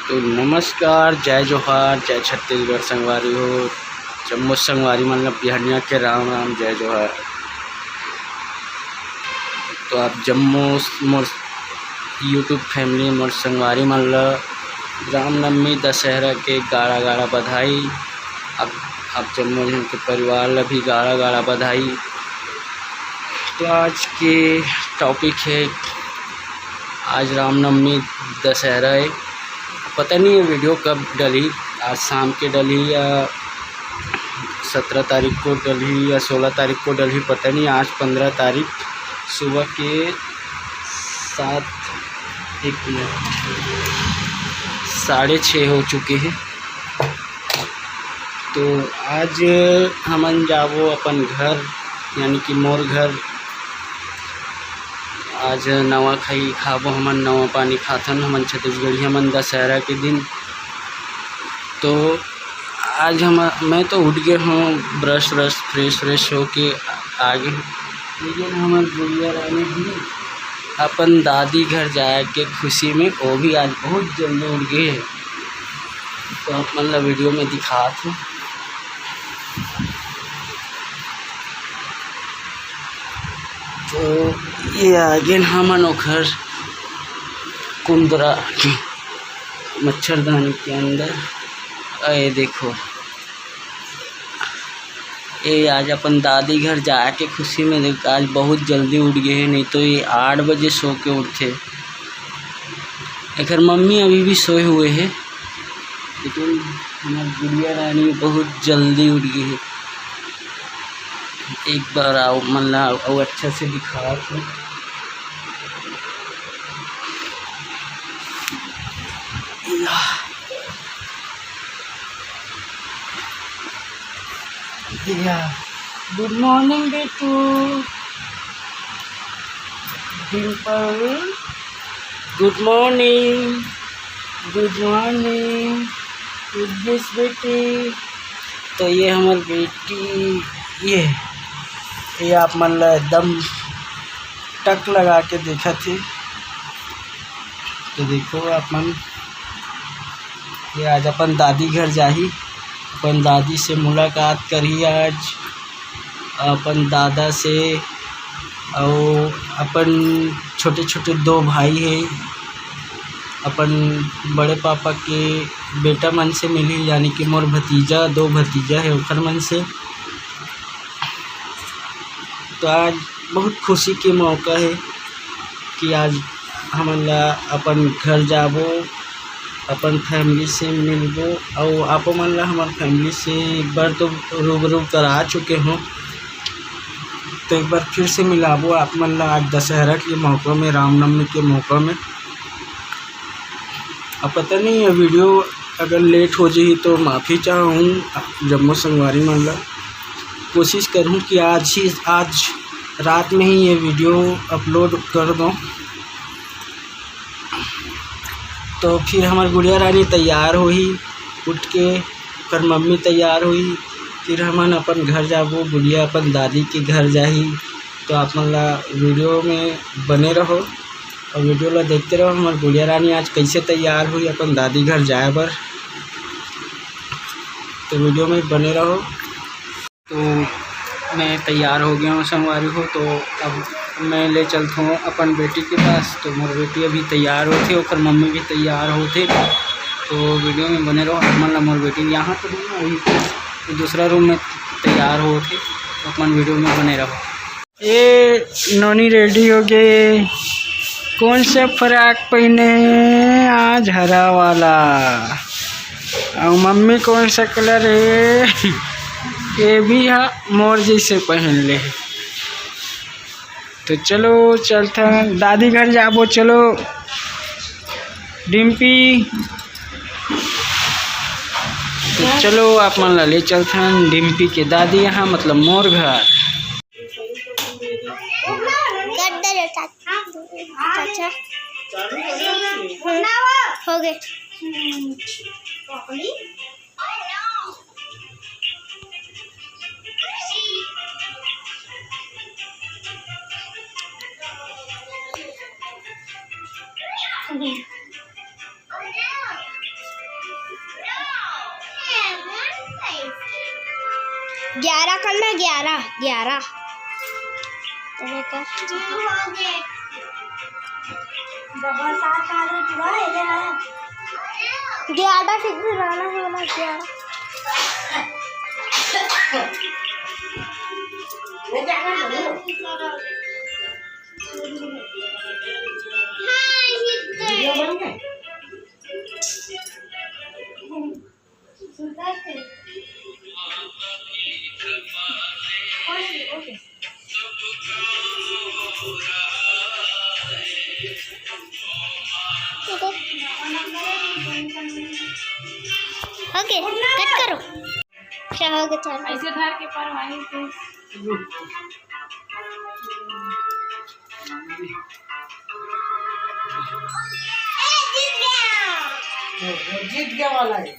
तो नमस्कार, जय जोहार, जय छत्तीसगढ़ संगवारी हो। जम्मू संगवारी मतलब बिहानिया के राम राम, जय जोहार। तो आप जम्मू मोर यूट्यूब फैमिली मोर संगवारी मतलब रामनवमी दशहरा के गाड़ा गाड़ा बधाई। अब जम्मू जन के परिवार ला भी गाड़ा गाड़ा बधाई। तो आज के टॉपिक है, आज रामनवमी दशहरा है। पता नहीं ये वीडियो कब डली, आज शाम के डली या 17 तारीख को डली या 16 तारीख को डली, पता नहीं। आज 15 तारीख सुबह के 6:30 हो चुके हैं। तो आज हमन जाबो अपन घर, यानी कि मोर घर। आज नवा खाई खाबो हमन, नवा पानी खाथन हमन छत्तीसगढ़ी हमन दशहरा के दिन। तो आज मैं तो उठ गए हूँ, ब्रश फ्रेश हो के आगे। लेकिन हमार गुड़िया रानी भी अपन दादी घर जाए के खुशी में वो भी आज बहुत जल्दी उठ गए। तो आप मतलब वीडियो में दिखात हूँ। तो ये आगे हमन ओखर कुंदरा की मच्छरदानी के अंदर ये देखो, ये आज अपन दादी घर जाके खुशी में देख, आज बहुत जल्दी उठ गए हैं। नहीं तो ये 8 बजे सो के उठते। एक मम्मी अभी भी सोए हुए हैं, लेकिन हमारी गुड़िया रानी बहुत जल्दी उठ गई है। एक बार आओ मतलब और अच्छा से दिखा तो। गुड मॉर्निंग बेटू, Dimple, good morning, good morning, good बेटी। तो ये हमारी बेटी, ये आप मतलब एकदम टक लगा के देखा थे। तो देखो आप मन, ये आज अपन दादी घर जाही, अपन दादी से मुलाकात करी आज, अपन दादा से। और अपन छोटे छोटे 2 भाई है, अपन बड़े पापा के बेटा मन से मिली, यानी कि मोर भतीजा 2 भतीजा है ओखर मन से। तो आज बहुत खुशी के मौका है कि आज हमन ला अपन घर जाबो, अपन फैमिली से मिलबो। और आप मन ला हमार फैमिली से एक बार तो रूबरू करा चुके हों, तो एक बार फिर से मिलाबो आप मन ला आज दशहरा के मौका में, रामनवमी के मौका में। अब पता नहीं ये वीडियो अगर लेट हो जाए तो माफ़ी चाहूँ जम्मू संगवारी मन ला। कोशिश करूँ कि आज रात में ही ये वीडियो अपलोड कर दूँ। तो फिर हमारी गुड़िया रानी तैयार हुई, उठ के फिर मम्मी तैयार हुई, फिर हमन अपन घर जाबो, गुड़िया अपन दादी के घर जाही। तो आप मन ला वीडियो में बने रहो और वीडियो ला देखते रहो। हमारी गुड़िया रानी आज कैसे तैयार हुई अपन दादी घर जाए बर, तो वीडियो में बने रहो। तो मैं तैयार हो गया हूँ संगवारी हो। तो अब मैं ले चलता हूँ अपन बेटी के पास। तो मोर बेटी अभी तैयार होते और मम्मी भी तैयार होते। तो वीडियो में बने रहो। मतलब मोर बेटी यहाँ तो नहीं, अभी दूसरा रूम में तैयार होते, तो अपन वीडियो में बने रहो। ये नोनी रेडी हो गए। कौन सा फ्रॉक पहने आज? हरा वाला। और मम्मी कौन सा कलर है? ये भी मोर जैसे पहन ले। तो चलो चलता दादी घर जाबो। चलो डिम्पी, तो चलो आप मन ला ले चलता डिम्पी के दादी यहाँ, मतलब मोर घर। हो गए। 11 करना, 11 तेरे का 11 ठीक भी रहना है वाला 11 ओके कट करो। क्या हो गया? चल ऐसे धर के पर वहीं पे जीत गया वाला है।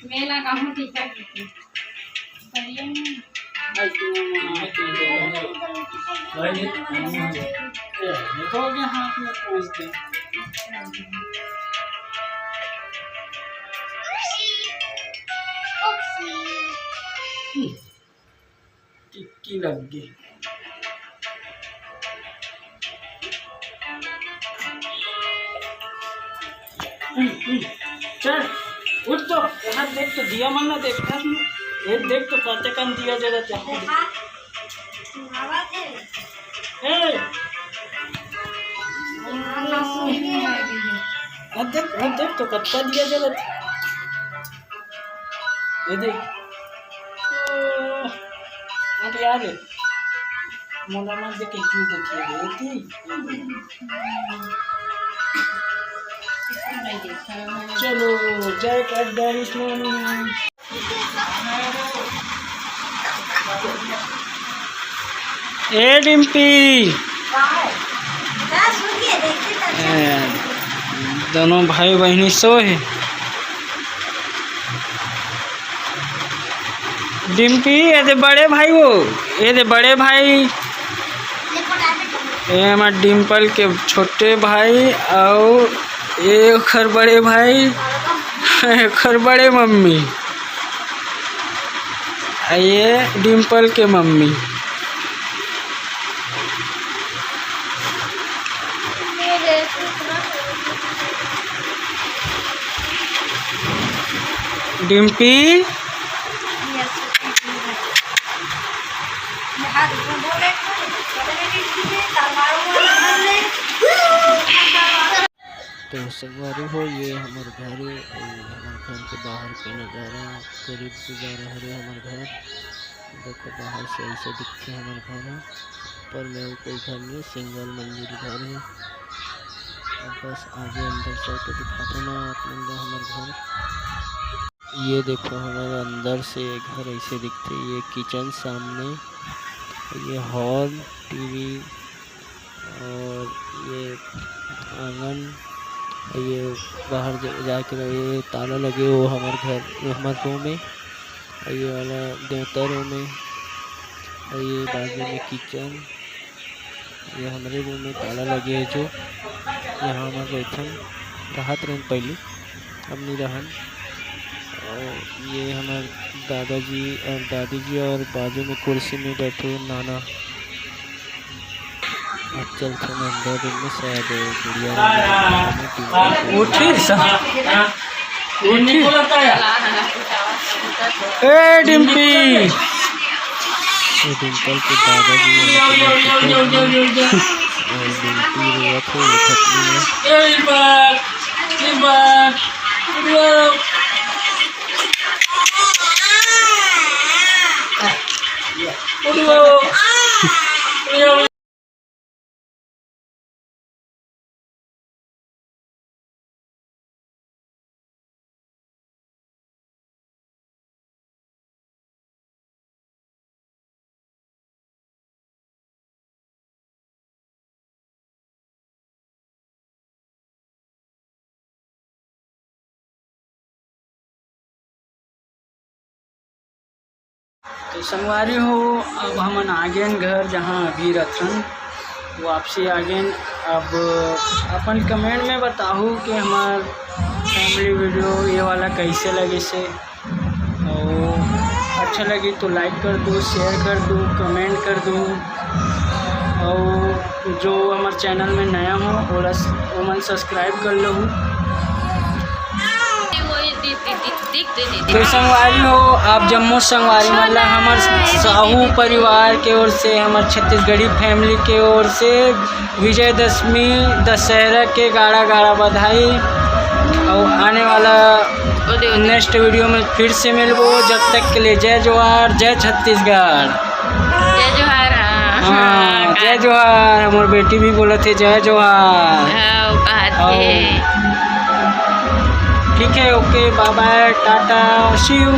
मेला का हूँ ठीक है हाथ में पहुँच गए। टिक्की लग गई। चल उठ तो यहाँ देख तो दिया मन ना देख ये देख तो काटे कान दिया जगह चाहते देख तो कच्चा दिया जगह ये देख यार मोला मत देख क्यों देखिए चलो जय कर ए डिम्पी दोनों भाई बहनी सोए। डिम्पी ये दे बड़े भाई वो ये दे बड़े भाई ये हमारे डिम्पल के छोटे भाई और ये खर बड़े भाई खर बड़े मम्मी ये डिम्पल के मम्मी। डिम्पी तो सवारी हो ये हमारे घर हमारे घर के बाहर के नज़ारा करीब से जा रहा है हमारे घर देखो बाहर से ऐसे दिखते हैं हमारे घर पर में कोई घर नहीं सिंगल मंजिल घर है और बस आगे अंदर चल के दिखाते ना आप लोग हमारे घर। ये देखो हमारे अंदर से घर ऐसे दिखते ये किचन सामने ये हॉल टीवी और ये आंगन ये बाहर जाके ये ताला लगे वो हमारे घर हमारे रूम में ये वाला देवता रूम में ये बाजू में किचन ये हमारे रूम में ताला लगे है जो यहाँ हमारे रहन राहत रहन पहले अब नहीं रहन और ये हमारे दादाजी और दादी जी और बाजू में कुर्सी में बैठे नाना। अब चलते हैं अंदर रूम में शायद गुड़िया ए डिम्पी डिम्पल के दादाजी और डिम्पी रोया थे तो संगवारी हो अब हम आगे घर जहाँ अभी रथन वापसी आगे अब अपन कमेंट में बताओ कि हमार फैमिली वीडियो ये वाला कैसे लगे से, और अच्छा लगी तो लाइक कर दो, शेयर कर दो, कमेंट कर दो, और जो हमारे चैनल में नया हो वो मन सब्सक्राइब कर लो। तो संगवारी हो आप जम्मू संगवारी मतलब हमारे साहू परिवार के ओर से, हमारे छत्तीसगढ़ी फैमिली के ओर से विजयदशमी दशहरा के गाड़ा गाड़ा बधाई। और आने वाला नेक्स्ट वीडियो में फिर से मिलबो। जब तक के लिए जय जोहार, जय छत्तीसगढ़, जय जोहार। हाँ जय जोहार। हमारी बेटी भी बोला थे जय जोहार। ठीक है, okay, bye bye, tata, see you.